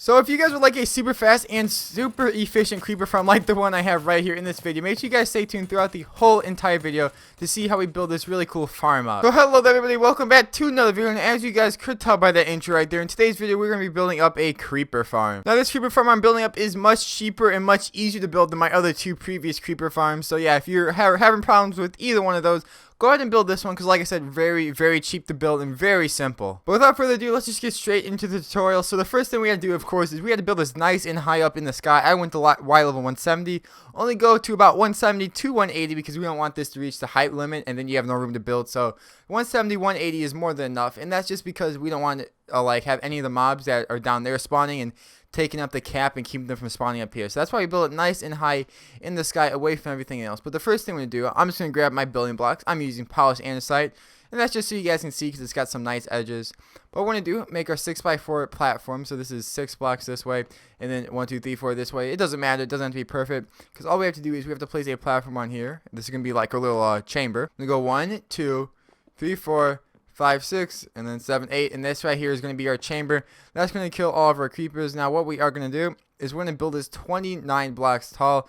So if you guys would like a super fast and super efficient creeper farm like the one I have right here in this video, make sure you guys stay tuned throughout the whole entire video to see how we build this really cool farm up. So hello there everybody, welcome back to another video, and as you guys could tell by that intro right there, in today's video we're going to be building up a creeper farm. Now this creeper farm I'm building up is much cheaper and much easier to build than my other two previous creeper farms. So yeah, if you're having problems with either one of those, go ahead and build this one because, like I said, very cheap to build and very simple. But without further ado, let's just get straight into the tutorial. So the first thing we had to do, of course, is we had to build this nice and high up in the sky. I went to Y level 170. Only go to about 170 to 180 because we don't want this to reach the height limit and then you have no room to build. So 170, 180 is more than enough, and that's just because we don't want to like have any of the mobs that are down there spawning and taking up the cap and keeping them from spawning up here. So that's why we build it nice and high in the sky away from everything else. But the first thing we're going to do, I'm just going to grab my building blocks. I'm using polished andesite, and that's just so you guys can see because it's got some nice edges. But what we're going to do, make our 6x4 platform. So this is 6 blocks this way, and then 1, 2, 3, 4 this way. It doesn't matter. It doesn't have to be perfect because all we have to do is we have to place a platform on here. This is going to be like a little chamber. I'm going to go 1, 2, 3, 4, 5, 6, and then 7, 8, and this right here is going to be our chamber. That's going to kill all of our creepers. Now what we are going to do is we're going to build this 29 blocks tall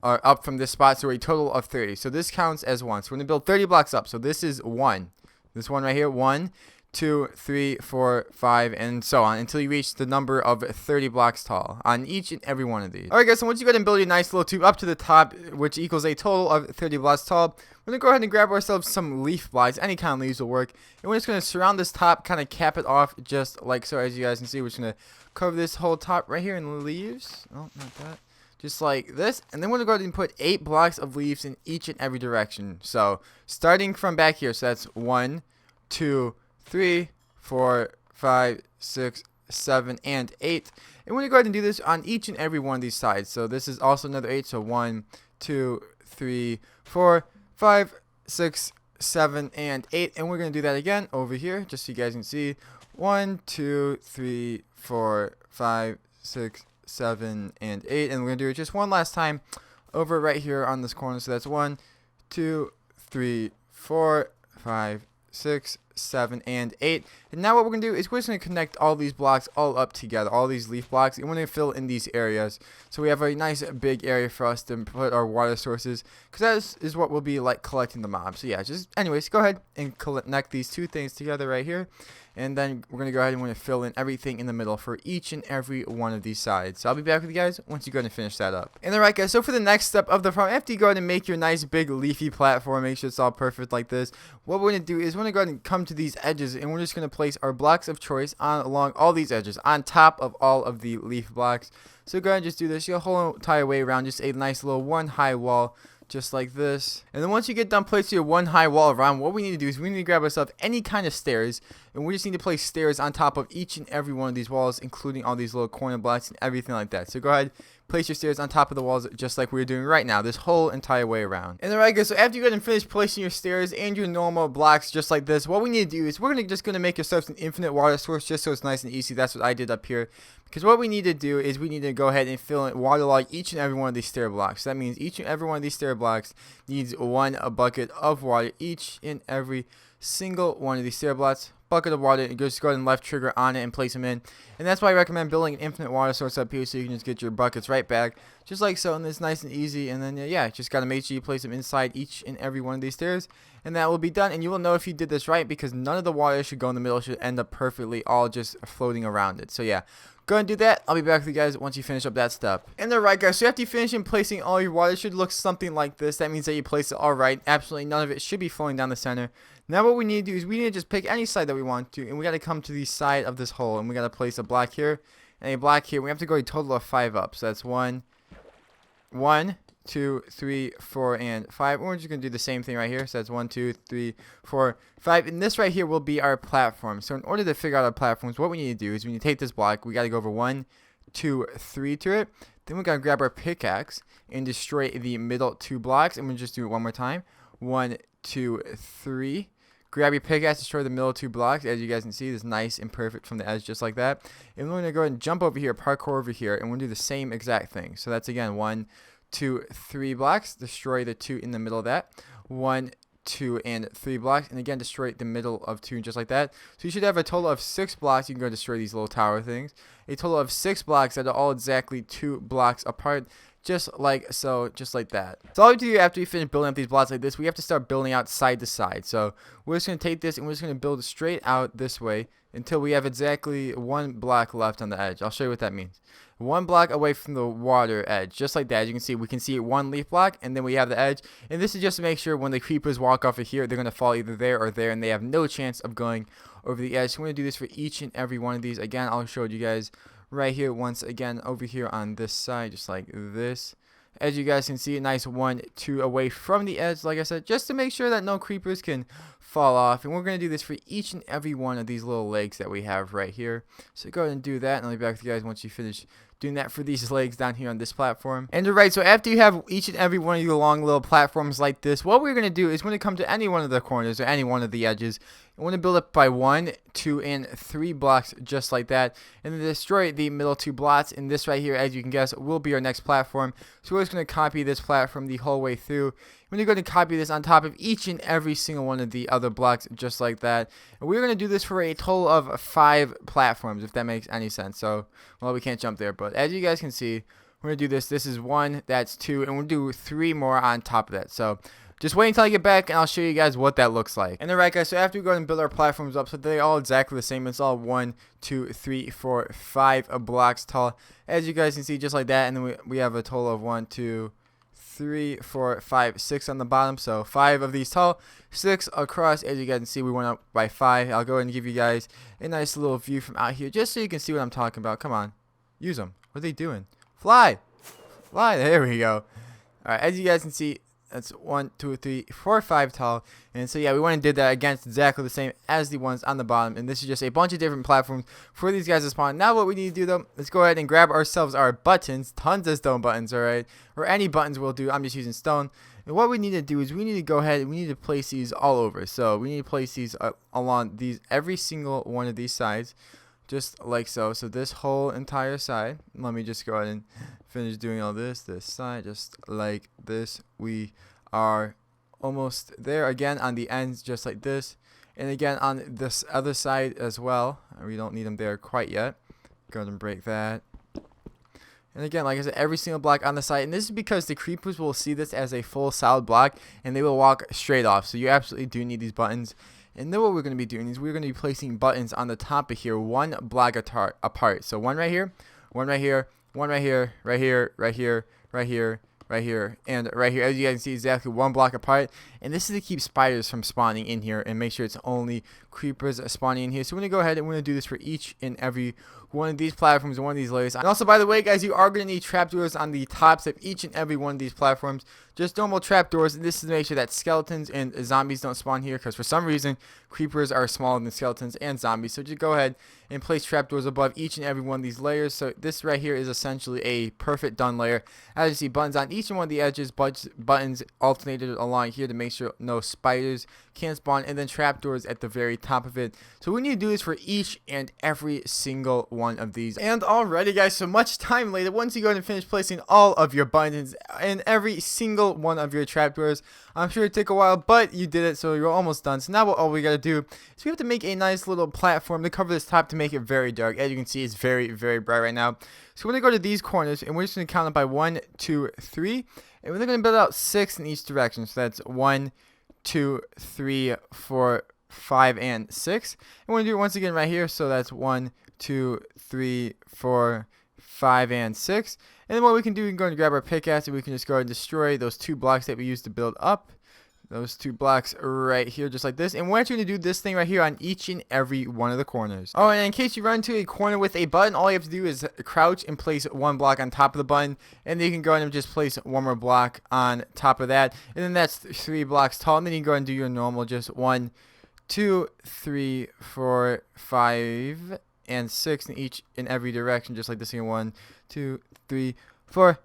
up from this spot, so a total of 30. So this counts as 1. So we're going to build 30 blocks up. So this is 1. This one right here, 1, 2, 3, 4, 5, and so on until you reach the number of 30 blocks tall on each and every one of these. Alright guys, so once you go ahead and build your nice little tube up to the top, which equals a total of 30 blocks tall, we're going to go ahead and grab ourselves some leaf blocks. Any kind of leaves will work. And we're just going to surround this top, kind of cap it off just like so. As you guys can see, we're just going to cover this whole top right here in leaves. Oh, not that. Just like this. And then we're going to go ahead and put 8 blocks of leaves in each and every direction. So starting from back here, so that's 1, 2, 3, 4, 5, 6, 7, and 8. And we're going to go ahead and do this on each and every one of these sides. So this is also another 8. So 1, 2, 3, 4, 5, 6, 7, and 8. And we're going to do that again over here just so you guys can see. 1, 2, 3, 4, 5, 6, 7, and 8. And we're going to do it just one last time over right here on this corner. So that's 1, 2, 3, 4, 5, 6, 7, and 8. And now what we're going to do is we're just going to connect all these blocks all up together, all these leaf blocks, and we're going to fill in these areas. So we have a nice big area for us to put our water sources, because that is what will be like collecting the mobs. So yeah, just anyways, go ahead and connect these two things together right here. And then we're going to go ahead and we're going to fill in everything in the middle for each and every one of these sides. So I'll be back with you guys once you go ahead and finish that up. And alright guys, so for the next step of the farm, after you go ahead and make your nice big leafy platform, make sure it's all perfect like this, what we're going to do is we're going to go ahead and come to these edges, and we're just going to place our blocks of choice along all these edges, on top of all of the leaf blocks. So go ahead and just do this your whole entire way around, just a nice little one high wall. Just like this. And then once you get done placing your one high wall around, what we need to do is we need to grab ourselves any kind of stairs, and we just need to place stairs on top of each and every one of these walls, including all these little corner blocks and everything like that. So go ahead, place your stairs on top of the walls just like we're doing right now, this whole entire way around. And alright guys, so after you go ahead and finish placing your stairs and your normal blocks just like this, what we need to do is we're just going to make ourselves an infinite water source just so it's nice and easy. That's what I did up here. Because what we need to do is we need to go ahead and fill in waterlog each and every one of these stair blocks. That means each and every one of these stair blocks needs a bucket of water. Each and every single one of these stair blocks, bucket of water, and just go ahead and left trigger on it and place them in. And that's why I recommend building an infinite water source up here so you can just get your buckets right back. Just like so, and it's nice and easy. And then yeah, just got to make sure you place them inside each and every one of these stairs. And that will be done, and you will know if you did this right because none of the water should go in the middle. It should end up perfectly all just floating around it. So yeah, go ahead and do that. I'll be back with you guys once you finish up that step. And alright guys, so after you finish in placing all your water, it should look something like this. That means that you place it alright. Absolutely none of it should be flowing down the center. Now what we need to do is we need to just pick any side that we want to, and we got to come to the side of this hole, and we got to place a block here and a block here. We have to go a total of 5 up. So that's 1, 2, 3, 4, and 5. And we're just going to do the same thing right here. So that's 1, 2, 3, 4, 5. And this right here will be our platform. So in order to figure out our platforms, what we need to do is we need to take this block. We got to go over 1, 2, 3 to it. Then we got to grab our pickaxe and destroy the middle 2 blocks. And we'll just do it one more time. 1, 2, 3. Grab your pickaxe, destroy the middle 2 blocks. As you guys can see, this is nice and perfect from the edge, just like that. And we're going to go ahead and jump over here, parkour over here, and we'll do the same exact thing. So that's again 1, 2, 3 blocks. Destroy the 2 in the middle of that. 1, 2, and 3 blocks, and again destroy the middle of 2 just like that. So you should have a total of 6 blocks. You can go destroy these little tower things. A total of 6 blocks that are all exactly 2 blocks apart, just like so, just like that. So all we do after we finish building up these blocks like this, we have to start building out side to side. So we're just going to take this and we're just going to build straight out this way until we have exactly 1 block left on the edge. I'll show you what that means. 1 block away from the water edge, just like that. As you can see, we can see 1 leaf block, and then we have the edge. And this is just to make sure when the creepers walk off of here, they're going to fall either there or there, and they have no chance of going over the edge. So we're going to do this for each and every one of these. Again, I'll show you guys right here once again over here on this side, just like this. As you guys can see, a nice 1, 2 away from the edge, like I said, just to make sure that no creepers can fall off. And we're going to do this for each and every one of these little legs that we have right here. So go ahead and do that, and I'll be back with you guys once you finish doing that for these legs down here on this platform. And alright, so after you have each and every one of your long little platforms like this, what we're going to do is when it comes to any one of the corners or any one of the edges, we want to build up by 1, 2, and 3 blocks just like that, and then destroy the middle 2 blocks. And this right here, as you can guess, will be our next platform. So we're just going to copy this platform the whole way through. We're going to copy this on top of each and every single one of the other blocks just like that. And we're going to do this for a total of 5 platforms, if that makes any sense. So, well, we can't jump there, but as you guys can see, we're going to do this. This is 1, that's 2, and we'll do 3 more on top of that. So just wait until I get back, and I'll show you guys what that looks like. And alright guys, so after we go and build our platforms up, so they're all exactly the same. It's all 1, 2, 3, 4, 5 blocks tall. As you guys can see, just like that. And then we have a total of 1, 2, 3, 4, 5, 6 on the bottom. So 5 of these tall, 6 across. As you guys can see, we went up by 5. I'll go ahead and give you guys a nice little view from out here, just so you can see what I'm talking about. Come on, use them. What are they doing? Fly, fly. There we go. Alright, as you guys can see, that's 1, 2, 3, 4, 5 tall. And so yeah, we went and did that against exactly the same as the ones on the bottom. And this is just a bunch of different platforms for these guys to spawn. Now what we need to do though, let's go ahead and grab ourselves our buttons, tons of stone buttons, alright, or any buttons will do. I'm just using stone. And what we need to do is we need to go ahead and we need to place these all over. So we need to place these along these, every single one of these sides, just like so. So this whole entire side. Let me just go ahead and finish doing all this side, just like this. We are almost there. Again on the ends, just like this, and again on this other side as well. We don't need them there quite yet. Go ahead and break that. And again, like I said, every single block on the side. And this is because the creepers will see this as a full solid block, and they will walk straight off. So you absolutely do need these buttons. And then what we're going to be doing is we're going to be placing buttons on the top of here, 1 block apart. So 1 right here, 1 right here, 1 right here, right here, right here, right here, right here, and right here. As you guys can see, exactly 1 block apart. And this is to keep spiders from spawning in here and make sure it's only creepers spawning in here. So we're going to go ahead and we're going to do this for each and every one of these platforms, one of these layers. And also, by the way, guys, you are going to need trapdoors on the tops of each and every one of these platforms. Just normal trapdoors. And this is to make sure that skeletons and zombies don't spawn here, because for some reason, creepers are smaller than skeletons and zombies. So just go ahead and place trapdoors above each and every one of these layers. So this right here is essentially a perfect done layer. As you see, buttons on each one of the edges, buttons alternated along here to make sure no spiders can spawn, and then trapdoors at the very top of it. So we need to do this for each and every single one of these. And alrighty guys, so much time later, once you go ahead and finish placing all of your buttons in every single one of your trapdoors, I'm sure it took a while, but you did it, so you're almost done. So now all we gotta do is we have to make a nice little platform to cover this top to make it very dark. As you can see, it's very, very bright right now. So we're gonna go to these corners, and we're just gonna count it by 1, 2, 3, and we're gonna build out 6 in each direction. So that's 1, 2, 3, 4, 5, and 6. And we're gonna do it once again right here. So that's 1, 2, 3, 4, 5, and 6. And then what we can do, we can go and grab our pickaxe, and we can just go ahead and destroy those 2 blocks that we used to build up. Those 2 blocks right here, just like this. And we're actually going to do this thing right here on each and every one of the corners. Oh, and in case you run into a corner with a button, all you have to do is crouch and place 1 block on top of the button. And then you can go ahead and just place 1 more block on top of that. And then that's 3 blocks tall. And then you can go ahead and do your normal, just 1, 2, 3, 4, 5, and 6 in each in every direction, just like this here. 1, 2, 3, 4,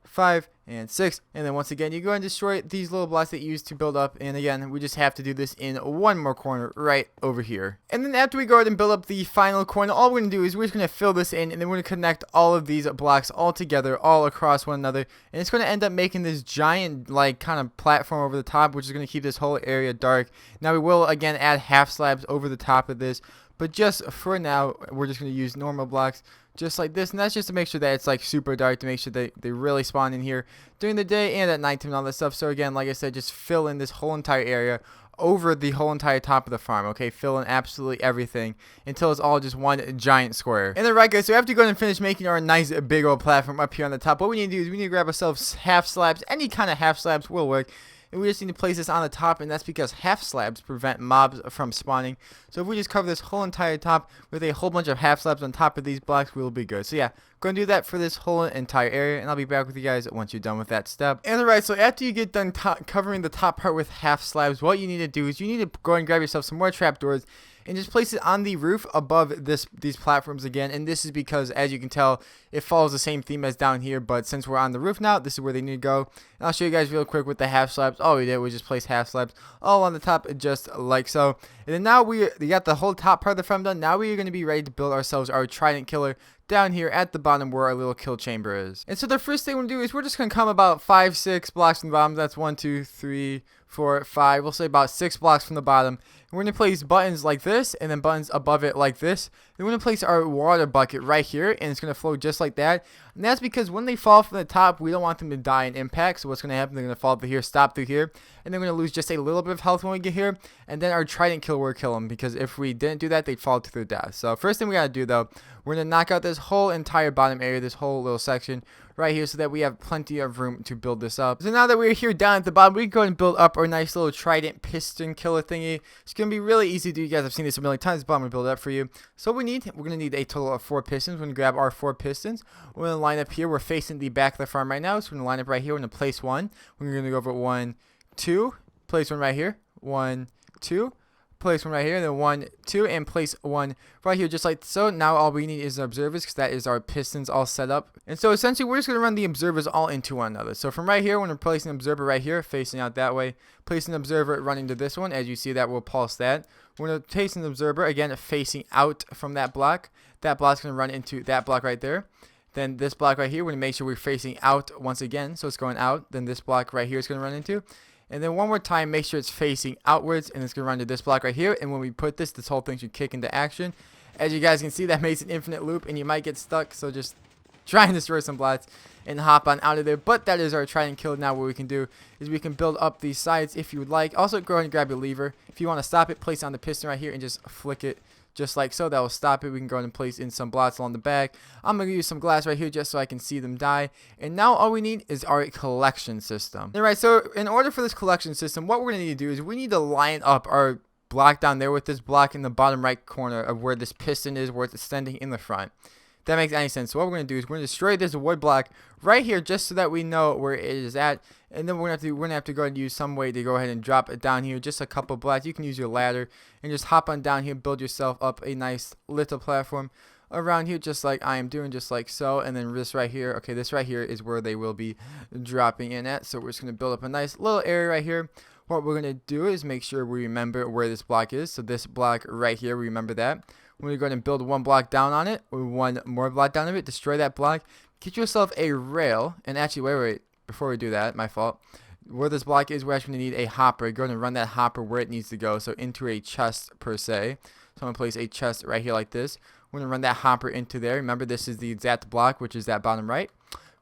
5, and 6. And then once again, you go and destroy these little blocks that you used to build up. And again, we just have to do this in one more corner right over here. And then after we go ahead and build up the final corner, all we're going to do is we're just going to fill this in, and then we're going to connect all of these blocks all together, all across one another. And it's going to end up making this giant, like, kind of platform over the top, which is going to keep this whole area dark. Now we will again add half slabs over the top of this, but just for now, we're just going to use normal blocks just like this, and that's just to make sure that it's like super dark, to make sure they really spawn in here during the day and at nighttime and all that stuff. So again, like I said, just fill in this whole entire area over the whole entire top of the farm. Okay, fill in absolutely everything until it's all just one giant square. And then right guys, so after you go and finish making our nice big old platform up here on the top, what we need to do is we need to grab ourselves half slabs. Any kind of half slabs will work. And we just need to place this on the top, and that's because half slabs prevent mobs from spawning. So if we just cover this whole entire top with a whole bunch of half slabs on top of these blocks, we'll be good. So yeah, go and do that for this whole entire area, and I'll be back with you guys once you're done with that step. And alright, so after you get done covering the top part with half slabs, what you need to do is you need to go and grab yourself some more trapdoors and just place it on the roof above these platforms again. And this is because, as you can tell, it follows the same theme as down here, but since we're on the roof now, this is where they need to go. And I'll show you guys real quick with the half slabs. All we did was just place half slabs all on the top, just like so. And then now we got the whole top part of the farm done. Now we are going to be ready to build ourselves our trident killer down here at the bottom where our little kill chamber is. And so the first thing we're going to do is we're just going to come about 5, 6 blocks from the bottom. That's 1, 2, 3, 4, 5. We'll say about 6 blocks from the bottom. And we're going to place buttons like this, and then buttons above it like this. And we're going to place our water bucket right here, and it's going to flow just like that. And that's because when they fall from the top, we don't want them to die in impact. So what's going to happen, they're going to fall through here, stop through here, and they're going to lose just a little bit of health when we get here. And then our trident killer will kill them, because if we didn't do that, they'd fall to their death. So first thing we got to do, though, we're going to knock out this whole entire bottom area, this whole little section right here, so that we have plenty of room to build this up. So now that we're here down at the bottom, we can go ahead and build up our nice little trident piston killer thingy. It's going to be really easy to do. You guys have seen this a million times, but I'm going to build it up for you. So what we're going to need a total of 4 pistons. We're going to grab our 4 pistons. We're going to line up here. We're facing the back of the farm right now, so we're going to line up right here. We're going to place one. We're going to go over 1, 2, place one right here, 1, 2. Place one right here, then 1, 2, and place one right here, just like so. Now all we need is observers, because that is our pistons all set up. And so essentially we're just going to run the observers all into one another. So from right here, we're going to place an observer right here facing out that way, place an observer running to this one. As you see, that will pulse that. We're going to place an observer again facing out from that block. That block's going to run into that block right there. Then this block right here, we're going to make sure we're facing out once again, so it's going out. Then this block right here is going to run into. And then one more time, make sure it's facing outwards, and it's going to run to this block right here. And when we put this whole thing should kick into action. As you guys can see, that makes an infinite loop, and you might get stuck. So just try and destroy some blocks and hop on out of there. But that is our trident kill. Now what we can do is we can build up these sides if you would like. Also, go ahead and grab your lever. If you want to stop it, place it on the piston right here and just flick it. Just like so, that will stop it. We can go ahead and place in some blocks along the back. I'm going to use some glass right here just so I can see them die. And now all we need is our collection system. Alright, so in order for this collection system, what we're going to need to do is we need to line up our block down there with this block in the bottom right corner of where this piston is, where it's extending in the front. If that makes any sense. So what we're going to do is we're going to destroy this wood block right here just so that we know where it is at. And then we're going to have to go and use some way to go ahead and drop it down here. Just a couple blocks. You can use your ladder and just hop on down here, build yourself up a nice little platform around here just like I am doing, just like so. And then this right here, okay, this right here is where they will be dropping in at. So we're just going to build up a nice little area right here. What we're going to do is make sure we remember where this block is. So this block right here, remember that. We're going to build one block down on it, or one more block down of it, destroy that block, get yourself a rail, and actually, wait, before we do that, my fault, where this block is, we're actually going to need a hopper. You're going to run that hopper where it needs to go, so into a chest per se. So I'm going to place a chest right here like this. We're going to run that hopper into there. Remember, this is the exact block, which is that bottom right.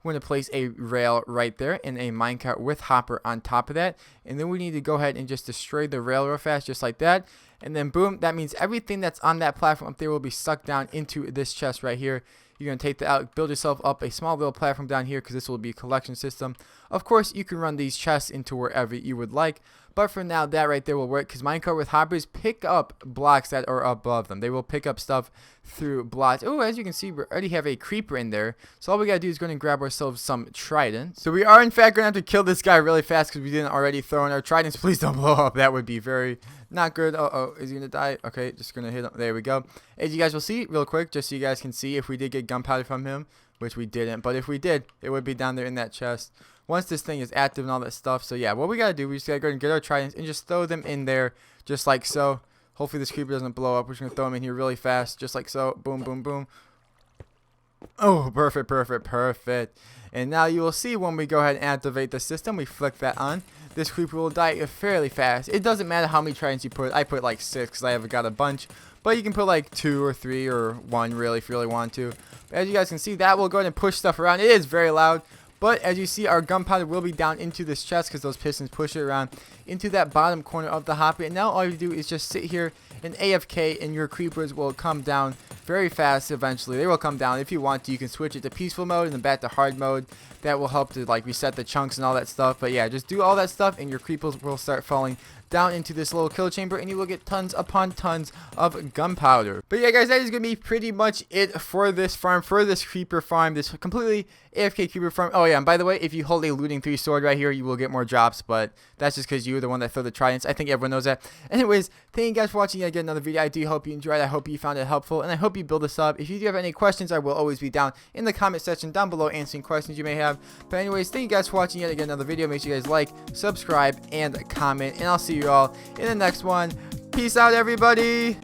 We're going to place a rail right there and a minecart with hopper on top of that. And then we need to go ahead and just destroy the rail real fast, just like that. And then boom, that means everything that's on that platform up there will be sucked down into this chest right here. You're going to take that out, build yourself up a small little platform down here because this will be a collection system. Of course, you can run these chests into wherever you would like. But for now, that right there will work because minecart with hoppers pick up blocks that are above them. They will pick up stuff through blocks. Oh, as you can see, we already have a creeper in there. So all we got to do is go and grab ourselves some trident. So we are, in fact, going to have to kill this guy really fast because we didn't already throw in our tridents. Please don't blow up. That would be very not good. Uh-oh, is he going to die? Okay, just going to hit him. There we go. As you guys will see, real quick, just so you guys can see if we did get gunpowder from him. which we didn't. But if we did, it would be down there in that chest once this thing is active and all that stuff. So yeah, what we gotta do, we just gotta go and get our tridents and just throw them in there just like so. Hopefully this creeper doesn't blow up. We're just gonna throw them in here really fast, just like so. Boom, boom, boom. Oh, perfect, perfect, perfect. And now you will see when we go ahead and activate the system, we flick that on, this creeper will die fairly fast. It doesn't matter how many tridents you put. I put like 6 because I haven't got a bunch. But you can put like 2 or 3 or 1 really if you really want to. But as you guys can see, that will go ahead and push stuff around. It is very loud. But as you see, our gunpowder will be down into this chest because those pistons push it around into that bottom corner of the hopper. And now all you do is just sit here and AFK, and your creepers will come down very fast eventually. They will come down. If you want to, you can switch it to peaceful mode and then back to hard mode. That will help to like reset the chunks and all that stuff. But yeah, just do all that stuff and your creepers will start falling down into this little kill chamber, and you will get tons upon tons of gunpowder. But yeah, guys, that is going to be pretty much it for this farm, for this creeper farm, this completely AFK creeper farm. Oh yeah, and by the way, if you hold a looting 3 sword right here, you will get more drops, but that's just because you were the one that threw the tridents. I think everyone knows that. Anyways, thank you guys for watching again another video. I do hope you enjoyed. I hope you found it helpful, and I hope you build this up. If you do have any questions, I will always be down in the comment section down below answering questions you may have. But anyways, thank you guys for watching yet again another video. Make sure you guys like, subscribe, and comment, and I'll see you all in the next one. Peace out, everybody.